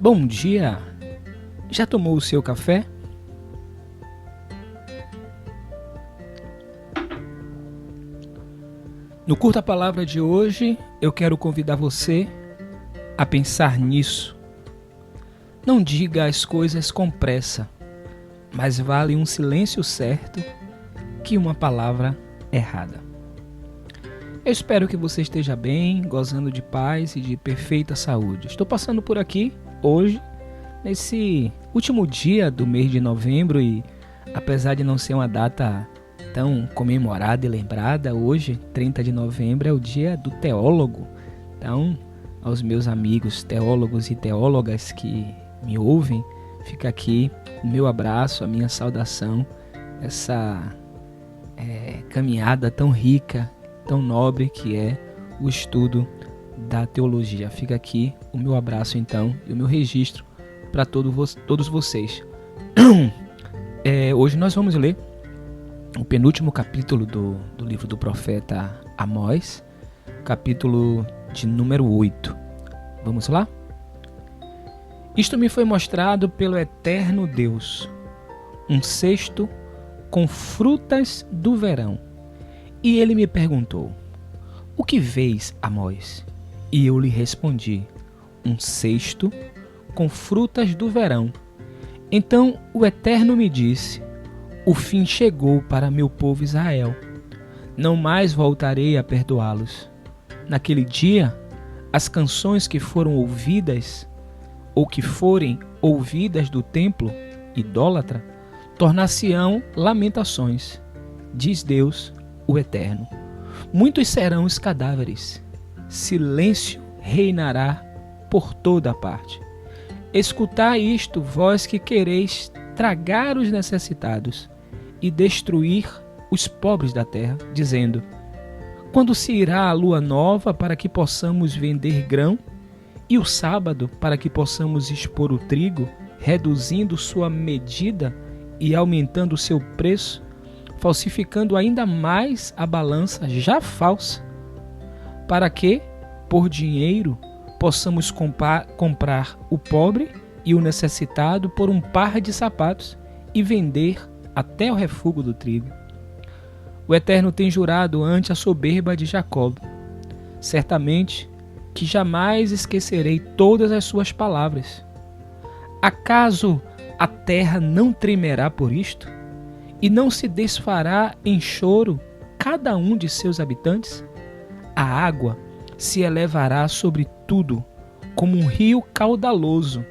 Bom dia! Já tomou o seu café? No Curta Palavra de hoje, eu quero convidar você a pensar nisso. Não diga as coisas com pressa, mas vale um silêncio certo que uma palavra errada. Eu espero que você esteja bem, gozando de paz e de perfeita saúde. Estou passando por aqui hoje, nesse último dia do mês de novembro, e apesar de não ser uma data tão comemorada e lembrada, hoje, 30 de novembro, é o dia do teólogo. Então, aos meus amigos teólogos e teólogas que me ouvem, fica aqui o meu abraço, a minha saudação, essa caminhada tão rica, tão nobre que é o estudo da teologia. Fica aqui o meu abraço então e o meu registro para todos vocês. Hoje nós vamos ler o penúltimo capítulo do livro do profeta Amós, capítulo de número 8. Vamos lá? Isto me foi mostrado pelo eterno Deus, um cesto com frutas do verão. E ele me perguntou: o que vês, Amós? E eu lhe respondi: um cesto com frutas do verão. Então o Eterno me disse: o fim chegou para meu povo Israel. Não mais voltarei a perdoá-los. Naquele dia, as canções que foram ouvidas, ou que forem ouvidas do templo idólatra, tornar-se-ão lamentações, diz Deus, o Eterno. Muitos serão os cadáveres. Silêncio reinará por toda a parte. Escutai isto, vós que quereis tragar os necessitados e destruir os pobres da terra, dizendo: quando se irá a lua nova para que possamos vender grão, e o sábado para que possamos expor o trigo, reduzindo sua medida e aumentando seu preço, falsificando ainda mais a balança já falsa, para que, por dinheiro, possamos comprar o pobre e o necessitado por um par de sapatos e vender até o refúgio do trigo. O Eterno tem jurado ante a soberba de Jacob: certamente que jamais esquecerei todas as suas palavras. Acaso a terra não tremerá por isto? E não se desfará em choro cada um de seus habitantes? A água se elevará sobre tudo como um rio caudaloso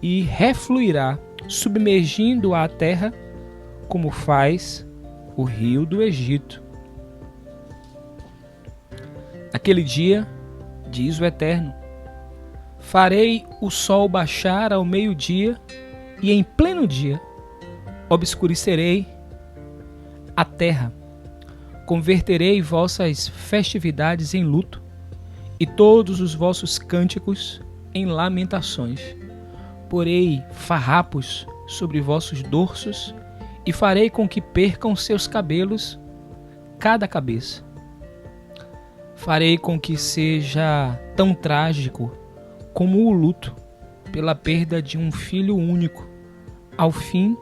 e refluirá, submergindo a terra, como faz o rio do Egito. Naquele dia, diz o Eterno, farei o sol baixar ao meio-dia e em pleno dia obscurecerei a terra. Converterei vossas festividades em luto e todos os vossos cânticos em lamentações. Porei farrapos sobre vossos dorsos e farei com que percam seus cabelos cada cabeça. Farei com que seja tão trágico como o luto pela perda de um filho único, ao fim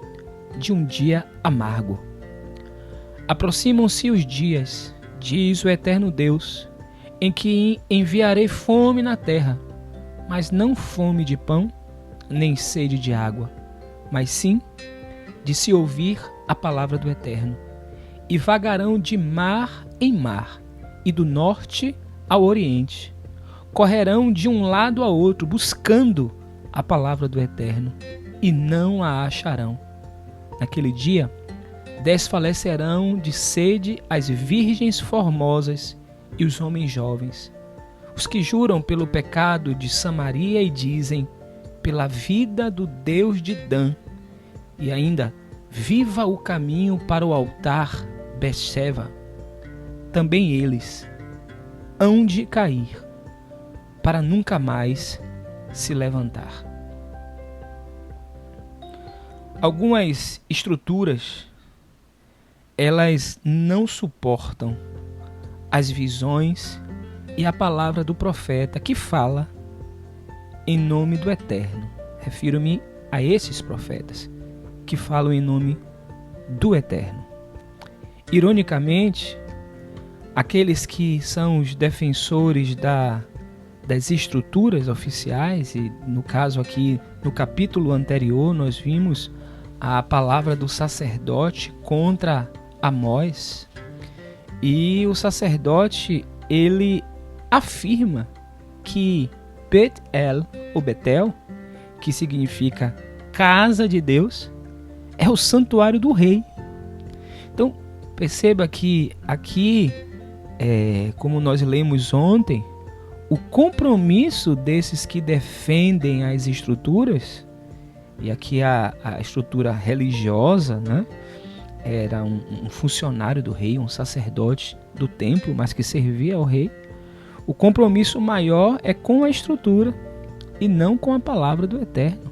de um dia amargo. Aproximam-se os dias, diz o Eterno Deus, em que enviarei fome na terra, mas não fome de pão, nem sede de água, mas sim de se ouvir a palavra do Eterno. E vagarão de mar em mar, e do norte ao oriente. Correrão de um lado a outro, buscando a palavra do Eterno, e não a acharão. Naquele dia, desfalecerão de sede as virgens formosas e os homens jovens, os que juram pelo pecado de Samaria e dizem: pela vida do Deus de Dan, e ainda: viva o caminho para o altar Betseba. Também eles hão de cair, para nunca mais se levantar. Algumas estruturas, elas não suportam as visões e a palavra do profeta que fala em nome do Eterno. refiro-me a esses profetas que falam em nome do Eterno. Ironicamente, aqueles que são os defensores das estruturas oficiais, e no caso aqui, no capítulo anterior, nós vimos a palavra do sacerdote contra Amós, e o sacerdote, ele afirma que Bet-El, ou Betel, que significa casa de Deus, é o santuário do rei. Então, perceba que aqui, como nós lemos ontem, o compromisso desses que defendem as estruturas, e aqui a estrutura religiosa, né, era um funcionário do rei, um sacerdote do templo, mas que servia ao rei. O compromisso maior é com a estrutura e não com a palavra do Eterno.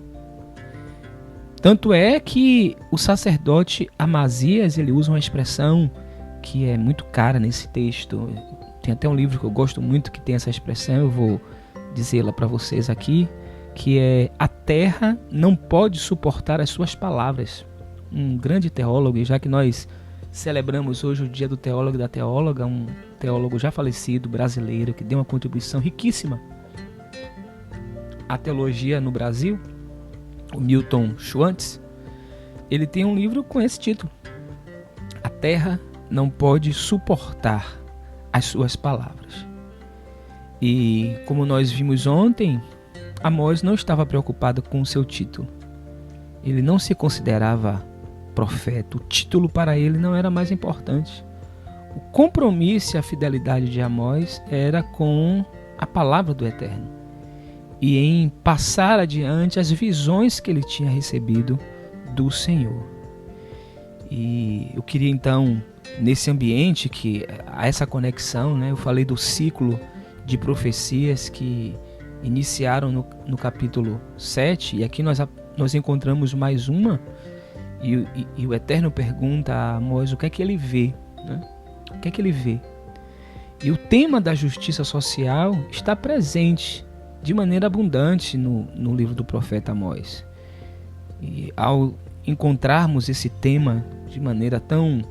Tanto é que o sacerdote Amazias, ele usa uma expressão que é muito cara nesse texto. Tem até um livro que eu gosto muito que tem essa expressão, eu vou dizê-la para vocês aqui, que é: a terra não pode suportar as suas palavras. Um grande teólogo, e já que nós celebramos hoje o dia do teólogo e da teóloga, um teólogo já falecido, brasileiro, que deu uma contribuição riquíssima à teologia no Brasil, o Milton Schwantz, ele tem um livro com esse título: A terra não pode suportar as suas palavras. E como nós vimos ontem, Amós não estava preocupado com o seu título. Ele não se considerava profeta. O título para ele não era mais importante. O compromisso e a fidelidade de Amós era com a palavra do Eterno e em passar adiante as visões que ele tinha recebido do Senhor. E eu queria então, nesse ambiente que há essa conexão, né? Eu falei do ciclo de profecias que iniciaram no capítulo 7, e aqui nós encontramos mais uma, e o Eterno pergunta a Amós o que é que ele vê, né? O que é que ele vê? E o tema da justiça social está presente de maneira abundante no livro do profeta Amós. E ao encontrarmos esse tema de maneira tão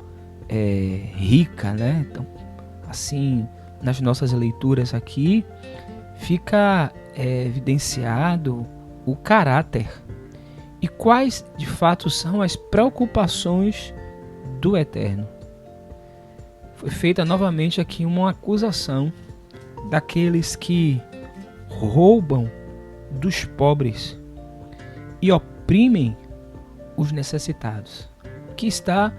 rica, né? Então, assim, nas nossas leituras aqui, fica evidenciado o caráter e quais de fato são as preocupações do Eterno. Foi feita novamente aqui uma acusação daqueles que roubam dos pobres e oprimem os necessitados. Aqui está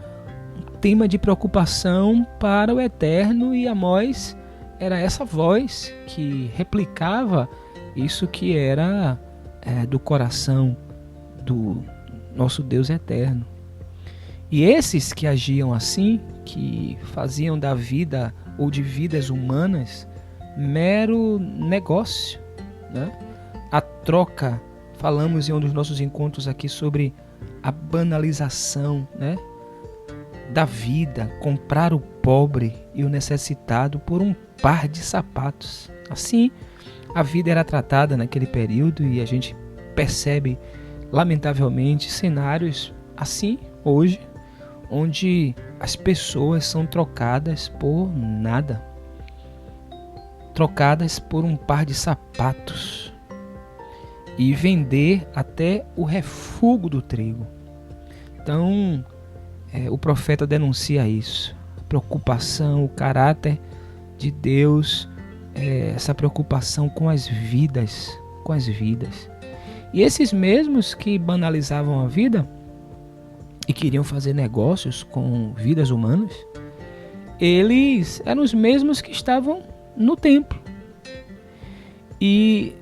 um tema de preocupação para o Eterno, e Amós era essa voz que replicava isso que era do coração do nosso Deus eterno. E esses que agiam assim, que faziam da vida ou de vidas humanas mero negócio, né? A troca, falamos em um dos nossos encontros aqui sobre a banalização, né, da vida, comprar o pobre e o necessitado por um par de sapatos. Assim, a vida era tratada naquele período, e a gente percebe, lamentavelmente, cenários assim hoje, onde as pessoas são trocadas por nada, trocadas por um par de sapatos, e vender até o refúgio do trigo. Então, o profeta denuncia isso, a preocupação, o caráter de Deus, essa preocupação com as vidas, E esses mesmos que banalizavam a vida e queriam fazer negócios com vidas humanas, eles eram os mesmos que estavam no templo. E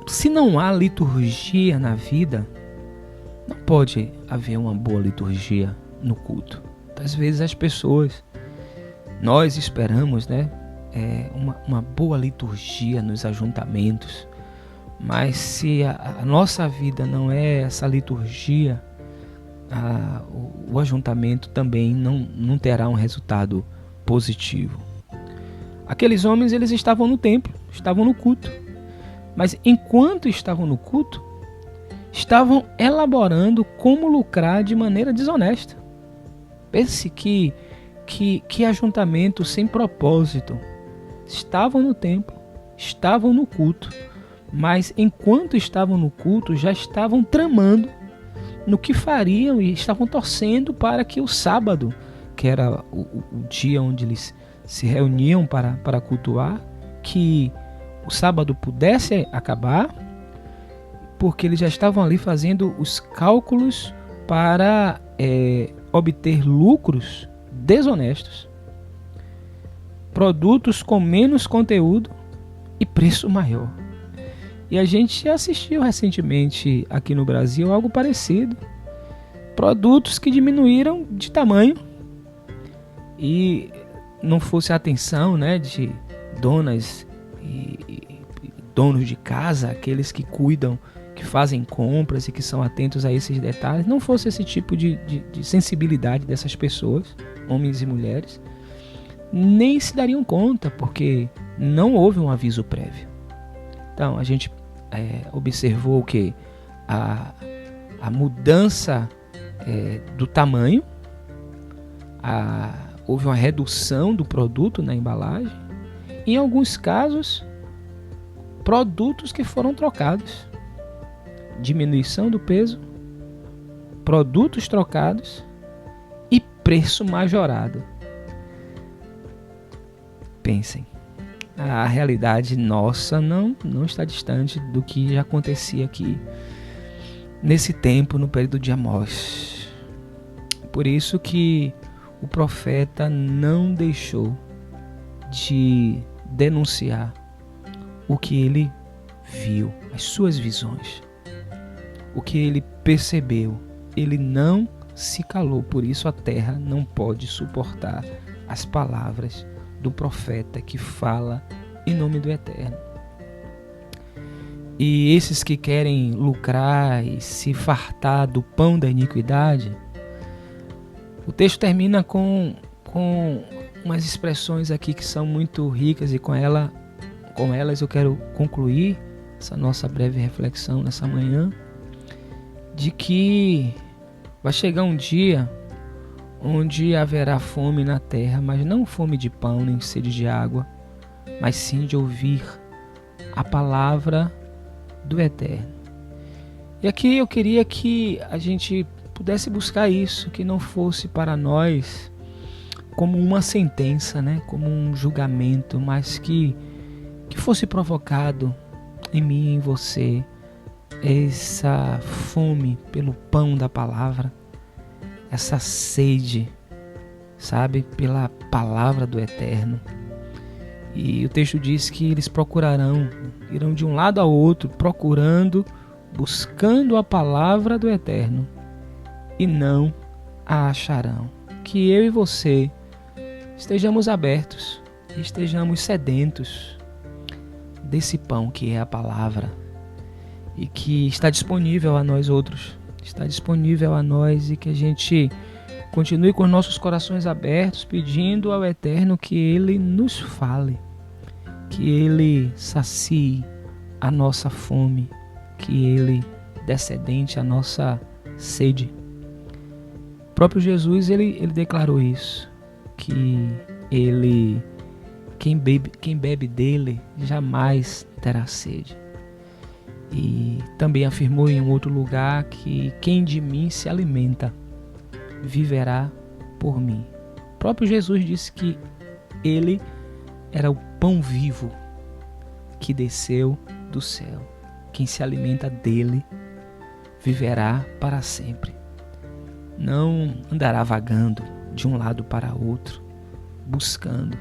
se não há liturgia na vida, não pode haver uma boa liturgia no culto. Às vezes as pessoas, nós esperamos, né, uma boa liturgia nos ajuntamentos, mas se a nossa vida não é essa liturgia, o ajuntamento também não terá um resultado positivo. Aqueles homens, eles estavam no templo, estavam no culto, mas enquanto estavam no culto, estavam elaborando como lucrar de maneira desonesta. Pense que ajuntamento sem propósito. Estavam no templo, estavam no culto, mas enquanto estavam no culto já estavam tramando no que fariam e estavam torcendo para que o sábado, que era o dia onde eles se reuniam para cultuar, que o sábado pudesse acabar, porque eles já estavam ali fazendo os cálculos para obter lucros desonestos, produtos com menos conteúdo e preço maior. E a gente assistiu recentemente aqui no Brasil algo parecido. Produtos que diminuíram de tamanho e não fosse a atenção, né, de donas e donos de casa, aqueles que cuidam, que fazem compras e que são atentos a esses detalhes, não fosse esse tipo de sensibilidade dessas pessoas, homens e mulheres, nem se dariam conta, porque não houve um aviso prévio. Então a gente observou que a mudança do tamanho, houve uma redução do produto na embalagem, em alguns casos produtos que foram trocados, diminuição do peso, produtos trocados e preço majorado. Pensem, a realidade nossa não está distante do que já acontecia aqui nesse tempo, no período de Amós. Por isso que o profeta não deixou de denunciar o que ele viu, as suas visões, o que ele percebeu. Ele não se calou, por isso a terra não pode suportar as palavras do profeta que fala em nome do Eterno. E esses que querem lucrar e se fartar do pão da iniquidade, o texto termina com umas expressões aqui que são muito ricas, e com elas eu quero concluir essa nossa breve reflexão nessa manhã, de que vai chegar um dia onde haverá fome na terra, mas não fome de pão nem sede de água, mas sim de ouvir a palavra do Eterno. E aqui eu queria que a gente pudesse buscar isso, que não fosse para nós como uma sentença, né? Como um julgamento, mas que fosse provocado em mim e em você essa fome pelo pão da palavra, essa sede, sabe, pela palavra do Eterno. E o texto diz que eles irão de um lado ao outro, buscando a palavra do Eterno, e não a acharão. Que eu e você estejamos abertos, estejamos sedentos desse pão que é a palavra, e que está disponível a nós outros, está disponível a nós, e que a gente continue com nossos corações abertos, pedindo ao Eterno que Ele nos fale, que Ele sacie a nossa fome, que Ele descedente a nossa sede. O próprio Jesus, ele declarou isso, que quem bebe dele jamais terá sede. E também afirmou em um outro lugar que quem de mim se alimenta viverá por mim. O próprio Jesus disse que ele era o pão vivo que desceu do céu. Quem se alimenta dele viverá para sempre. Não andará vagando de um lado para outro, buscando,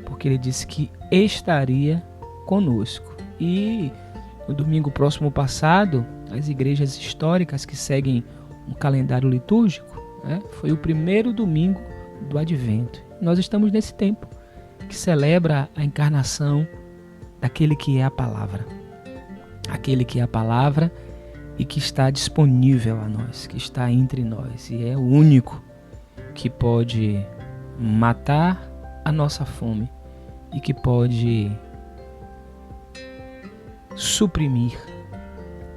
porque ele disse que estaria conosco. E no domingo próximo passado, as igrejas históricas que seguem um calendário litúrgico, foi o primeiro domingo do Advento. Nós estamos nesse tempo que celebra a encarnação daquele que é a palavra. Aquele que é a palavra e que está disponível a nós, que está entre nós. E é o único que pode matar a nossa fome e que pode suprimir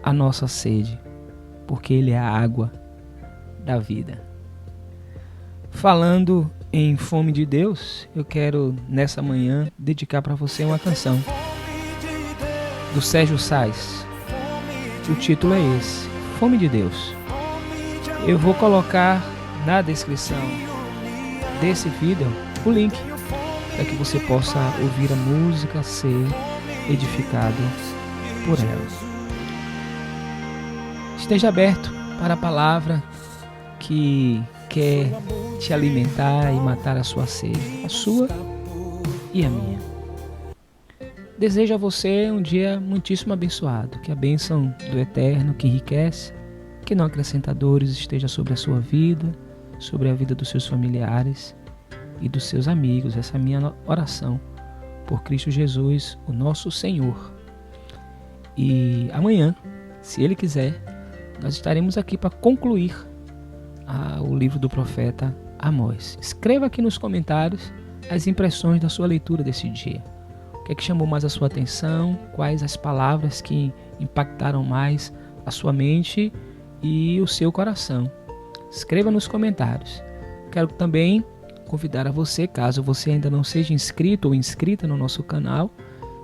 a nossa sede porque Ele é a água da vida. Falando em fome de Deus, eu quero nessa manhã dedicar para você uma canção do Sérgio Sais. O título é esse, Fome de Deus. Eu vou colocar na descrição desse vídeo o link para que você possa ouvir a música, ser edificado por ela. Esteja aberto para a palavra que quer te alimentar e matar a sua sede, a sua e a minha. Desejo a você um dia muitíssimo abençoado, que a bênção do Eterno, que enriquece, que não acrescenta dores, esteja sobre a sua vida, sobre a vida dos seus familiares e dos seus amigos. Essa é a minha oração por Cristo Jesus, o nosso Senhor. E amanhã, se Ele quiser, nós estaremos aqui para concluir o livro do profeta Amós. Escreva aqui nos comentários as impressões da sua leitura desse dia. O que é que chamou mais a sua atenção? Quais as palavras que impactaram mais a sua mente e o seu coração? Escreva nos comentários. Quero também convidar a você, caso você ainda não seja inscrito ou inscrita no nosso canal,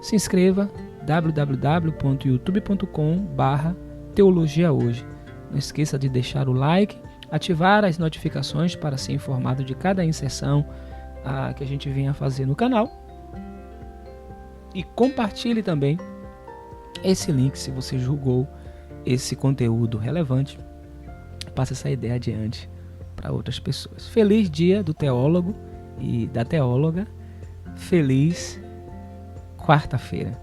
se inscreva www.youtube.com/teologiahoje. Não esqueça de deixar o like, ativar as notificações para ser informado de cada inserção que a gente venha fazer no canal. E compartilhe também esse link se você julgou esse conteúdo relevante. Passe essa ideia adiante para outras pessoas. Feliz dia do teólogo e da teóloga. Feliz quarta-feira.